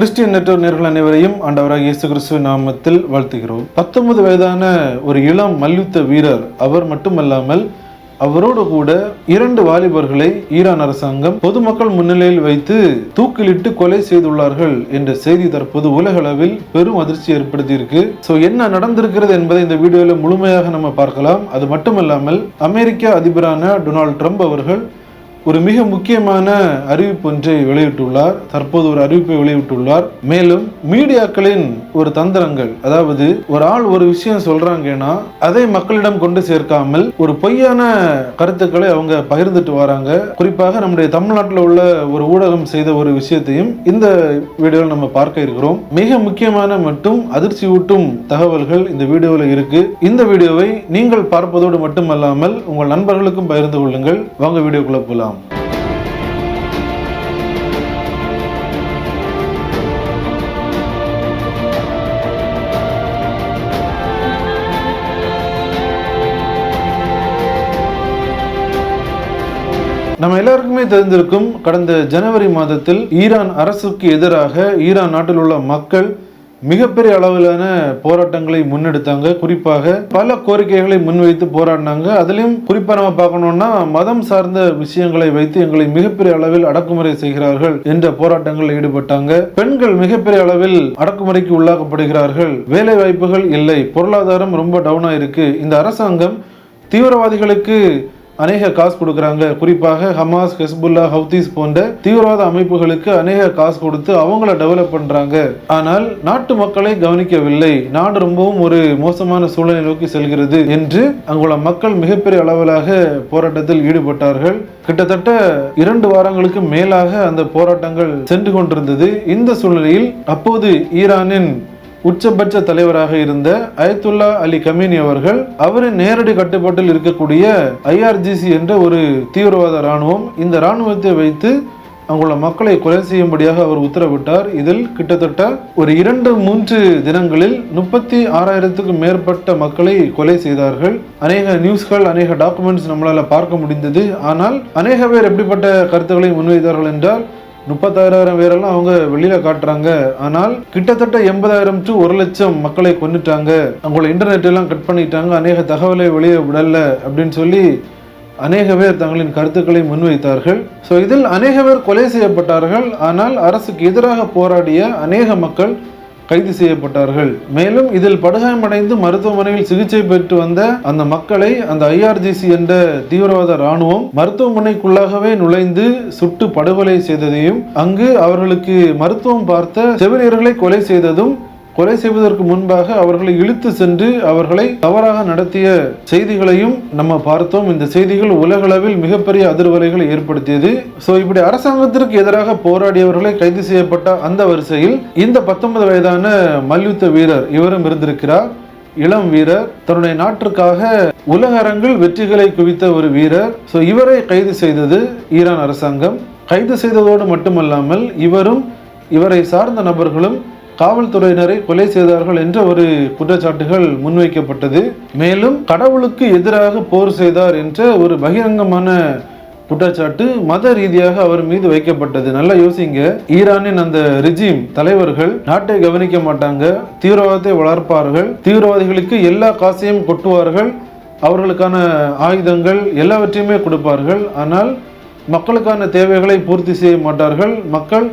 Christian network நேயர்கள் அனைவரையும் ஆண்டவராகிய இயேசு கிறிஸ்துவின் நாமத்தில் வாழ்த்துகிறோம். 19 வயதான ஒரு இளம் மல்யுத்த வீரர், அவர் மட்டுமல்லாமல் அவரோடு கூட 2 வாலிபர்களை ஈரான் அரசாங்கம் பொதுமக்கள் முன்னிலையில் வைத்து தூக்கிலிட்டு கொலை செய்துள்ளார்கள் என்ற செய்தி தற்போது உலக அளவில் பெரும் அதிர்ச்சி ஏற்படுத்தியிருக்கு. என்ன நடந்திருக்கிறது என்பதை இந்த வீடியோவில் முழுமையாக நம்ம பார்க்கலாம். அது மட்டுமல்லாமல் அமெரிக்க அதிபரான டொனால்ட் ட்ரம்ப் அவர்கள் ஒரு மிக முக்கியமான அறிவிப்பு ஒன்றை வெளியிட்டுள்ளார். தற்போது ஒரு அறிவிப்பை வெளியிட்டுள்ளார். மேலும் மீடியாக்களின் ஒரு தந்திரங்கள், அதாவது ஒரு ஆள் ஒரு விஷயம் சொல்றாங்கன்னா அதை மக்களிடம் கொண்டு சேர்க்காமல் ஒரு பொய்யான கருத்துக்களை அவங்க பகிர்ந்துட்டு வராங்க. குறிப்பாக நம்முடைய தமிழ்நாட்டில் உள்ள ஒரு ஊடகம் செய்த ஒரு விஷயத்தையும் இந்த வீடியோவில் நம்ம பார்க்க இருக்கிறோம். மிக முக்கியமான மற்றும் அதிர்ச்சி ஊட்டும் தகவல்கள் இந்த வீடியோவில் இருக்கு. இந்த வீடியோவை நீங்கள் பார்ப்பதோடு மட்டுமல்லாமல் உங்கள் நண்பர்களுக்கும் பகிர்ந்து கொள்ளுங்கள். வாங்க வீடியோக்குள்ள போலாம். நம்ம எல்லாருக்குமே தெரிந்திருக்கும், கடந்த ஜனவரி மாதத்தில் ஈரான் அரசுக்கு எதிராக ஈரான் நாட்டில் உள்ள மக்கள் மிகப்பெரிய அளவிலான போராட்டங்களை முன்னெடுத்தாங்க. குறிப்பாக பல கோரிக்கைகளை முன்வைத்து போராடினாங்க. அதுலயும் குறிப்பா நம்ம பார்க்கணும்னா மதம் சார்ந்த விஷயங்களை வைத்து எங்களை மிகப்பெரிய அளவில் அடக்குமுறை செய்கிறார்கள் என்ற போராட்டங்களில் ஈடுபட்டாங்க. பெண்கள் மிகப்பெரிய அளவில் அடக்குமுறைக்கு உள்ளாக்கப்படுகிறார்கள். வேலை வாய்ப்புகள் இல்லை, பொருளாதாரம் ரொம்ப டவுனா இருக்கு. இந்த அரசாங்கம் தீவிரவாதிகளுக்கு அநேக காசு கொடுக்குறாங்க. குறிப்பாக ஹமாஸ், ஹெஸ்புல்லா, ஹவுதீஸ் போன்ற தீவிரவாத அமைப்புகளுக்கு அநேக காசு கொடுத்து அவங்கள டெவலப் பண்றாங்க. ஆனால் நாட்டு மக்களை கவனிக்கவில்லை. நாடு ரொம்பவும் ஒரு மோசமான சூழ்நிலை நோக்கி செல்கிறது என்று அங்குள்ள மக்கள் மிகப்பெரிய அளவிலாக போராட்டத்தில் ஈடுபட்டார்கள். கிட்டத்தட்ட 2 வாரங்களுக்கு மேலாக அந்த போராட்டங்கள் சென்று கொண்டிருந்தது. இந்த சூழ்நிலையில் அப்போது ஈரானின் உச்சபட்ச தலைவராக இருந்த அயத்துல்லா அலி கமீனி அவர்கள் அவரின் நேரடி கட்டுப்பாட்டில் இருக்கக்கூடிய IRGC என்ற ஒரு தீவிரவாத இராணுவம், இந்த இராணுவத்தை வைத்து அங்குள்ள மக்களை கொலை செய்யும்படியாக அவர் உத்தரவிட்டார். இதில் கிட்டத்தட்ட ஒரு 2-3 தினங்களில் 36,000க்கும் மேற்பட்ட மக்களை கொலை செய்தார்கள். அநேக நியூஸ்கள், அநேக டாக்குமெண்ட்ஸ் நம்மளால பார்க்க முடிந்தது. ஆனால் அநேக பேர் எப்படிப்பட்ட கருத்துக்களை முன்வைத்தார்கள் என்றால் 36,000 பேரெல்லாம் அவங்க வெளியில காட்டுறாங்க. ஆனால் கிட்டத்தட்ட 80,000 to 1,00,000 மக்களை கொன்னுட்டாங்க. அவங்களோட இன்டர்நெட் எல்லாம் கட் பண்ணிட்டாங்க, அநேக தகவலை வெளியே விடல அப்படின்னு சொல்லி அநேக பேர் தங்களின் கருத்துக்களை முன்வைத்தார்கள். இதில் அநேக பேர் கொலை செய்யப்பட்டார்கள். ஆனால் அரசுக்கு எதிராக போராடிய அநேக மக்கள் கைது செய்யப்பட்டார்கள். மேலும் இதில் படுகாயமடைந்து மருத்துவமனையில் சிகிச்சை பெற்று வந்த அந்த மக்களை அந்த IRGC என்ற தீவிரவாத இராணுவம் மருத்துவமனைக்குள்ளாகவே நுழைந்து சுட்டு படுகொலை செய்ததையும், அங்கு அவர்களுக்கு மருத்துவம் பார்த்த செவிலியர்களை கொலை செய்ததும், கொலை செய்வதற்கு முன்பாக அவர்களை இழுத்து சென்று அவர்களை தவறாக நடத்திய செய்திகளையும் நம்ம பார்த்தோம். இந்த செய்திகள் உலகளவில் மிகப்பெரிய அதிர்வலைகளை ஏற்படுத்தியது. இப்படி அரசாங்கத்திற்கு எதிராக போராடியவர்களை கைது செய்யப்பட்ட அந்த வரிசையில் இந்த 19 வயதான மல்யுத்த வீரர் இவரும் இருந்திருக்கிறார். இளம் வீரர், தன்னுடைய நாட்டிற்காக உலக அரங்கில் வெற்றிகளை குவித்த ஒரு வீரர். இவரை கைது செய்தது ஈரான் அரசாங்கம். கைது செய்ததோடு மட்டுமல்லாமல் இவரும் இவரை சார்ந்த நபர்களும் காவல்துறையினரை கொலை செய்தார்கள் என்ற ஒரு குற்றச்சாட்டுகள் முன்வைக்கப்பட்டது. மேலும் கடவுளுக்கு எதிராக போர் செய்தார் என்ற ஒரு பகிரங்கமான குற்றச்சாட்டு மத ரீதியாக அவர் மீது வைக்கப்பட்டது. நல்லா யோசிங்க, ஈரானின் அந்த ரிஜிம் தலைவர்கள் நாட்டை கவனிக்க மாட்டாங்க, தீவிரவாதத்தை வளர்ப்பார்கள், தீவிரவாதிகளுக்கு எல்லா காசையும் கொட்டுவார்கள், அவர்களுக்கான ஆயுதங்கள் எல்லாவற்றையுமே கொடுப்பார்கள். ஆனால் மக்களுக்கான தேவைகளை பூர்த்தி செய்ய மாட்டார்கள். மக்கள்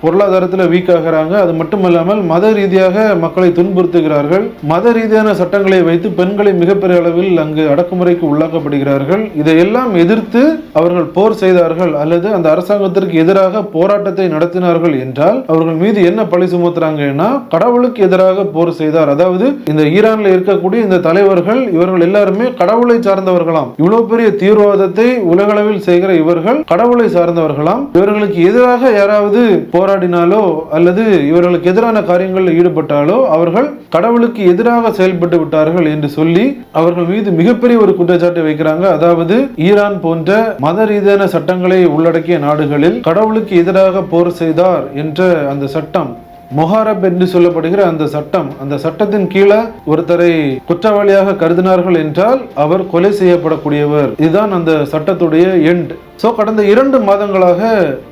பொருளாதாரத்தில் வீக் ஆகிறாங்க. அது மட்டுமல்லாமல் மத ரீதியாக மக்களை துன்புறுத்துகிறார்கள். மத ரீதியான சட்டங்களை வைத்து பெண்களை மிகப்பெரிய அளவில் அங்கு அடக்குமுறைக்கு உள்ளாக்கப்படுகிறார்கள். இதையெல்லாம் எதிர்த்து அவர்கள் போர் செய்தார்கள் அல்லது அந்த அரசாங்கத்திற்கு எதிராக போராட்டத்தை நடத்தினார்கள் என்றால் அவர்கள் மீது என்ன பழி சுமத்துறாங்கன்னா கடவுளுக்கு எதிராக போர் செய்தார். அதாவது இந்த ஈரான்ல இருக்கக்கூடிய இந்த தலைவர்கள் இவர்கள் எல்லாருமே கடவுளை சார்ந்தவர்களாம். இவ்வளவு பெரிய தீவிரவாதத்தை உலகளவில் செய்கிற இவர்கள் கடவுளை சார்ந்தவர்களாம். இவர்களுக்கு எதிராக யாராவது போராடினாலோ அல்லது இவர்களுக்கு எதிரான காரியங்களில் ஈடுபட்டாலோ அவர்கள் கடவுளுக்கு எதிராக செயல்பட்டு விட்டார்கள் என்று சொல்லி அவர்கள் மீது மிகப்பெரிய ஒரு குற்றச்சாட்டை வைக்கிறாங்க. அதாவது ஈரான் போன்ற மத ரீதியான சட்டங்களை உள்ளடக்கிய நாடுகளில் கடவுளுக்கு எதிராக போர் செய்தார் என்ற அந்த சட்டம் மொஹாரப் என்று சொல்லப்படுகிற அந்த சட்டம், அந்த சட்டத்தின் கீழே ஒருத்தரை குற்றவாளியாக கருதினார்கள் என்றால் அவர் கொலை செய்யப்படக்கூடியவர். இதுதான் அந்த சட்டத்துடைய எண்ட். கடந்த 2 மாதங்களாக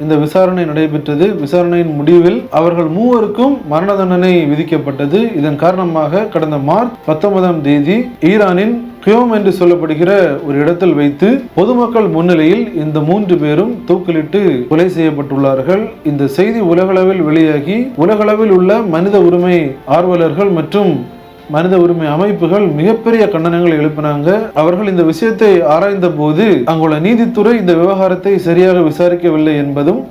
இந்த விசாரணை நடைபெற்றது. விசாரணையின் முடிவில் அவர்கள் 3 மரண தண்டனை விதிக்கப்பட்டது. இதன் காரணமாக கடந்த மார்ச் 19ஆம் தேதி ஈரானின் கியோம் என்று சொல்லப்படுகிற ஒரு இடத்தில் வைத்து பொதுமக்கள் முன்னிலையில் இந்த 3 பேரும் தூக்கிலிட்டு கொலை செய்யப்பட்டுள்ளார்கள். இந்த செய்தி உலகளவில் வெளியாகி உலகளவில் உள்ள மனித உரிமை ஆர்வலர்கள் மற்றும் மனித உரிமை அமைப்புகள் மிகப்பெரிய கண்டனங்களை எழுப்பினாங்க. அவர்கள் இந்த விஷயத்தை ஆராய்ந்த போது அங்குள்ள நீதித்துறை இந்த விவகாரத்தை சரியாக விசாரிக்கவில்லை என்பதும்,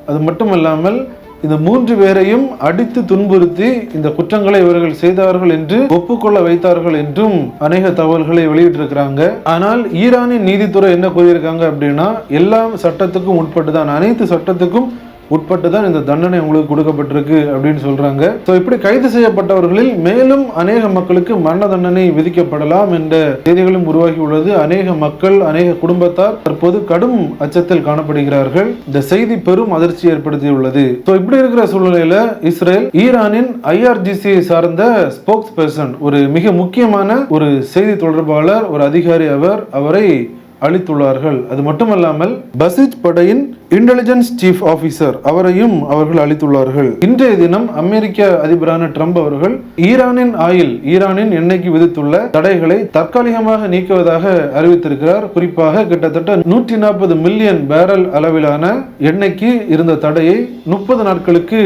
அது மட்டுமல்லாமல் இந்த 3 பேரையும் அடித்து துன்புறுத்தி இந்த குற்றங்களை இவர்கள் செய்தார்கள் என்று ஒப்புக்கொள்ள வைத்தார்கள் என்றும் அநேக தகவல்களை வெளியிட்டிருக்கிறாங்க. ஆனால் ஈரானின் நீதித்துறை என்ன கூறியிருக்காங்க அப்படின்னா, எல்லா சட்டத்துக்கும் உட்பட்டுதான், அனைத்து சட்டத்துக்கும் உட்பட்டுதான் இந்த தண்டனை உங்களுக்கு கொடுக்கப்பட்டிருக்கு அப்படின்னு சொல்றாங்க. இப்படி கைது செய்யப்பட்டவர்களில் மேலும் அநேக மக்களுக்கு மரண தண்டனை விதிக்கப்படலாம் என்ற செய்திகளும் உருவாகி உள்ளது. அநேக மக்கள், அநேக குடும்பத்தார் தற்போது கடும் அச்சத்தில் காணப்படுகிறார்கள். இந்த செய்தி பெரும் அதிர்ச்சி ஏற்படுத்தியுள்ளது. இப்படி இருக்கிற சூழ்நிலையில இஸ்ரேல் ஈரானின் IRGC சார்ந்த ஸ்போக்ஸ் பர்சன், ஒரு மிக முக்கியமான ஒரு செய்தி தொடர்பாளர், ஒரு அதிகாரி, அவரை அளித்துள்ளார்கள். அது மட்டுமல்லாமல் பசிஜ் படையின் இன்டெலிஜென்ஸ் சீஃப் ஆபீசர் அவரையும் அவர்கள் அளித்துள்ளார்கள். இன்றைய தினம் அமெரிக்க அதிபரான ட்ரம்ப் அவர்கள் ஈரானின் எண்ணெய்க்கு விதித்துள்ள தடைகளை தற்காலிகமாக நீக்குவதாக அறிவித்திருக்கிறார். குறிப்பாக கிட்டத்தட்ட 140 மில்லியன் பேரல் அளவிலான எண்ணெய்க்கு இருந்த தடையை 30 நாட்களுக்கு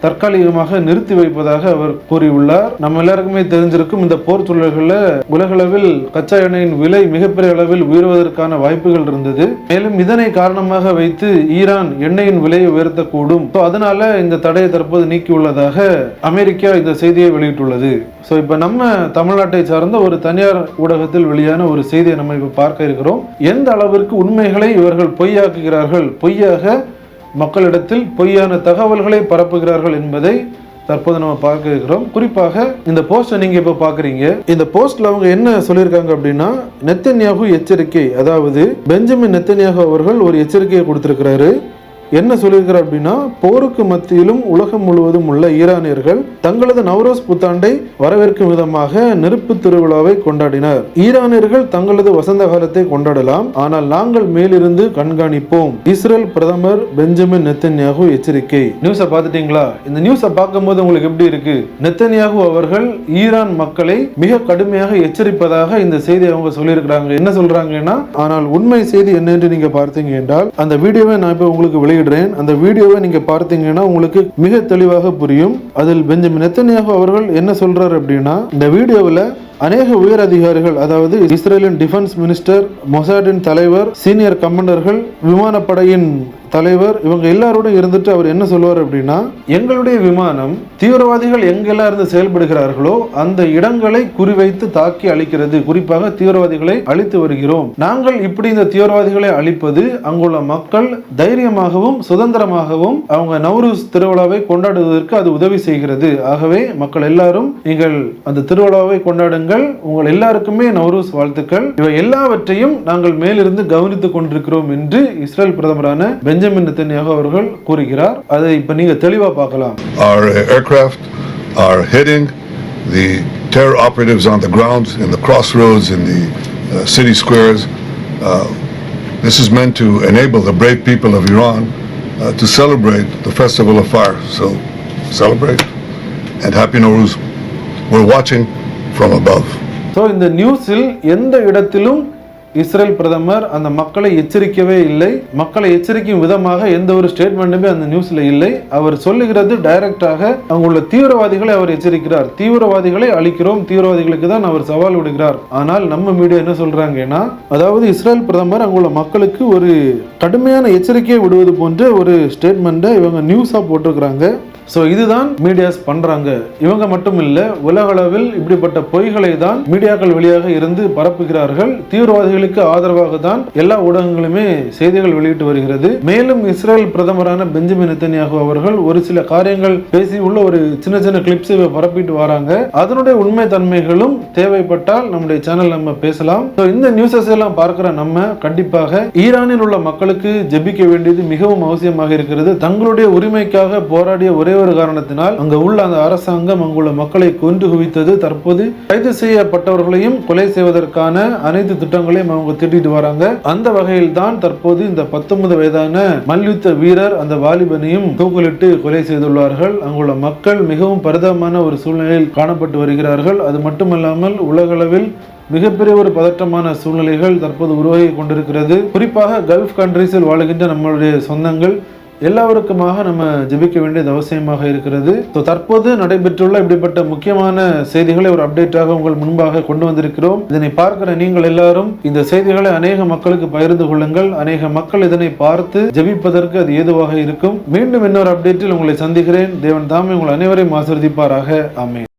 தற்காலிகமாக நிறுத்தி வைப்பதாக அவர் கூறியுள்ளார். நம்ம எல்லாருக்குமே தெரிஞ்சிருக்கும், இந்த போர் சூழல்களில் உலகளவில் கச்சா எண்ணெயின் விலை மிகப்பெரிய அளவில் உயர்வதற்கான வாய்ப்புகள் இருந்தது. மேலும் இதனை காரணமாக வைத்து ஈரான் எண்ணெயின் விலையை உயர்த்தக்கூடும். அதனால இந்த தடையை தற்போது நீக்கியுள்ளதாக அமெரிக்கா இந்த செய்தியை வெளியிட்டுள்ளது. இப்ப நம்ம தமிழ்நாட்டை சார்ந்த ஒரு தனியார் ஊடகத்தில் வெளியான ஒரு செய்தியை நம்ம இப்ப பார்க்க இருக்கிறோம். எந்த அளவிற்கு உண்மைகளை இவர்கள் பொய்யாக்குகிறார்கள், பொய்யாக மக்களிடத்தில் பொய்யான தகவல்களை பரப்புகிறார்கள் என்பதை தற்போது நம்ம பார்க்க இருக்கிறோம். குறிப்பாக இந்த போஸ்ட் நீங்க இப்ப பாக்குறீங்க. இந்த போஸ்ட்ல அவங்க என்ன சொல்லியிருக்காங்க அப்படின்னா, நெத்தன்யாகு எச்சரிக்கை, அதாவது பெஞ்சமின் நெத்தன்யாகு அவர்கள் ஒரு எச்சரிக்கையை கொடுத்திருக்கிறாரு. என்ன சொல்லியிருக்கிறார் அப்படின்னா, போருக்கு மத்தியிலும் உலகம் முழுவதும் உள்ள ஈரானியர்கள் தங்களது நவரோஸ் புத்தாண்டை வரவேற்கும் விதமாக நெருப்பு திருவிழாவை கொண்டாடினர். ஈரானியர்கள் தங்களது வசந்த காலத்தை கொண்டாடலாம், ஆனால் நாங்கள் மேலிருந்து கண்காணிப்போம். இஸ்ரேல் பிரதமர் பெஞ்சமின் நெத்தன்யாகு எச்சரிக்கை. நியூஸை பார்த்துட்டீங்களா? இந்த நியூஸை பார்க்கும்போது உங்களுக்கு எப்படி இருக்கு? நெத்தன்யாகு அவர்கள் ஈரான் மக்களை மிக கடுமையாக எச்சரிப்பதாக இந்த செய்தி அவங்க சொல்லியிருக்கிறாங்க. என்ன சொல்றாங்கன்னா, ஆனால் உண்மை செய்தி என்ன என்று நீங்க பார்த்தீங்க என்றால், அந்த வீடியோவை நான் இப்ப உங்களுக்கு வெளியிடுறேன். அந்த வீடியோவை நீங்க பார்த்தீங்கன்னா உங்களுக்கு மிக தெளிவாக புரியும். அதில் பெஞ்சமின் நெத்தன்யாகு அவர்கள் என்ன சொல்றாரு அப்படின்னா, இந்த வீடியோவில் அநேக உயர் அதிகாரிகள், அதாவது இஸ்ரேலின் டிஃபென்ஸ் மினிஸ்டர், மொசாடின் தலைவர், சீனியர் கமாண்டர்கள், விமானப்படையின் தலைவர், இவங்க எல்லாரோடும் இருந்துட்டு அவர் என்ன சொல்லுவார் அப்படின்னா, எங்களுடைய விமானம் தீவிரவாதிகள் எங்கெல்லாம் இருந்து செயல்படுகிறார்களோ அந்த இடங்களை குறிவைத்து தாக்கி அழிக்கிறது. குறிப்பாக தீவிரவாதிகளை அழித்து வருகிறோம். நாங்கள் இப்படி இந்த தீவிரவாதிகளை அழிப்பது அங்குள்ள மக்கள் தைரியமாகவும் சுதந்திரமாகவும் அவங்க நவ்ரூஸ் திருவிழாவை கொண்டாடுவதற்கு அது உதவி செய்கிறது. ஆகவே மக்கள் எல்லாரும் நீங்கள் அந்த திருவிழாவை கொண்டாடுங்கள், உங்கள் எல்லாருக்குமே நவ்ரூஸ் வாழ்த்துக்கள். இவை எல்லாவற்றையும் நாங்கள் மேலிருந்து கவனித்துக் கொண்டிருக்கிறோம் என்று இஸ்ரேல் பிரதமரான பெஞ்சமின் நெத்தன்யாகு அவர்கள் கூறுகிறார். அதை இப்ப நீங்க தெளிவா பார்க்கலாம். Our aircraft are hitting the terror operatives on the ground, in the crossroads, in the city squares. This is meant to enable the brave people of Iran to celebrate the festival of fire. So celebrate and happy Nowruz. We're watching from above. So இந்த நியூஸில் எந்த இடத்திலும் Israel பிரதமர் அந்த மக்களை எச்சரிக்கவே இல்லை. மக்களை எச்சரிக்கும் விதமாக எந்த ஒரு ஸ்டேட்மெண்ட்டுமே அந்த நியூஸ்ல இல்லை. அவர் சொல்லுகிறது டைரக்டாக அங்குள்ள தீவிரவாதிகளை அவர் எச்சரிக்கிறார். தீவிரவாதிகளை அழிக்கிறோம், தீவிரவாதிகளுக்கு தான் அவர் சவால் விடுகிறார். ஆனால் நம்ம மீடியா என்ன சொல்றாங்கன்னா, அதாவது இஸ்ரேல் பிரதமர் அங்குள்ள மக்களுக்கு ஒரு கடுமையான எச்சரிக்கையை விடுவது போன்ற ஒரு ஸ்டேட்மெண்ட்டை இவங்க நியூஸா போட்டிருக்கிறாங்க. இதுதான் மீடியாஸ் பண்றாங்க. இவங்க மட்டும் இல்ல, உலக அளவில் இப்படிப்பட்ட பொய்களை தான் மீடியாக்கள் வழியாக இருந்து பரப்புகிறார்கள். தீவிரவாதிகளை இஸ்ரேலுக்கு ஆதரவாக தான் எல்லா ஊடகங்களுமே செய்திகள் வெளியிட்டு வருகிறது. மேலும் இஸ்ரேல் பிரதமரான பெஞ்சமின் நெத்தன்யாகு அவர்கள் ஒரு சில காரியங்கள் பேசி உள்ள ஒரு சின்ன சின்ன கிளிப்ஸ் பரப்பிட்டு வராங்க. அதனுடைய உண்மை தன்மைகளும் தேவைப்பட்டால் நம்முடைய சேனல் நம்ம பேசலாம். இந்த நியூஸஸ் எல்லாம் பார்க்கிற நம்ம கண்டிப்பாக ஈரானில் உள்ள மக்களுக்கு ஜெபிக்க வேண்டியது மிகவும் அவசியமாக இருக்கிறது. தங்களுடைய உரிமைக்காக போராடிய ஒரே ஒரு காரணத்தினால் அங்க உள்ள அந்த அரசாங்கம் அங்குள்ள மக்களை கொன்று குவித்தது. தற்போது கைது செய்யப்பட்டவர்களையும் கொலை செய்வதற்கான அனைத்து திட்டங்களையும் அவங்க திட்டிட்டு வராங்க. அந்த வகையில் தான் தற்போது இந்த 19 வயதான மல்யுத்த வீரர் அந்த வாலிபனையும் தூக்கிலிட்டு கொலை செய்துள்ளார்கள். அங்குள்ள மக்கள் மிகவும் பரிதாபமான ஒரு சூழ்நிலையில் காணப்பட்டு வருகிறார்கள். அது மட்டுமல்லாமல் உலகளவில் மிகப்பெரிய ஒரு பதற்றமான சூழ்நிலைகள் தற்போது உருவாகி கொண்டிருக்கிறது. குறிப்பாக கல்ஃப் கண்ட்ரீஸில் வாழுகின்ற நம்மளுடைய சொந்தங்கள் எல்லாருக்குமாக நம்ம ஜெபிக்க வேண்டியது அவசியமாக இருக்கிறது. தற்போது நடைபெற்றுள்ள இப்படிப்பட்ட முக்கியமான செய்திகளை ஒரு அப்டேட்டாக உங்கள் முன்பாக கொண்டு வந்திருக்கிறோம். இதனை பார்க்கிற நீங்கள் எல்லாரும் இந்த செய்திகளை அநேக மக்களுக்கு பகிர்ந்து கொள்ளுங்கள். அநேக மக்கள் இதனை பார்த்து ஜெபிப்பதற்கு அது ஏதுவாக இருக்கும். மீண்டும் இன்னொரு அப்டேட்டில் உங்களை சந்திக்கிறேன். தேவன் தாமே உங்கள் அனைவரையும் ஆசீர்வதிப்பாராக. ஆமென்.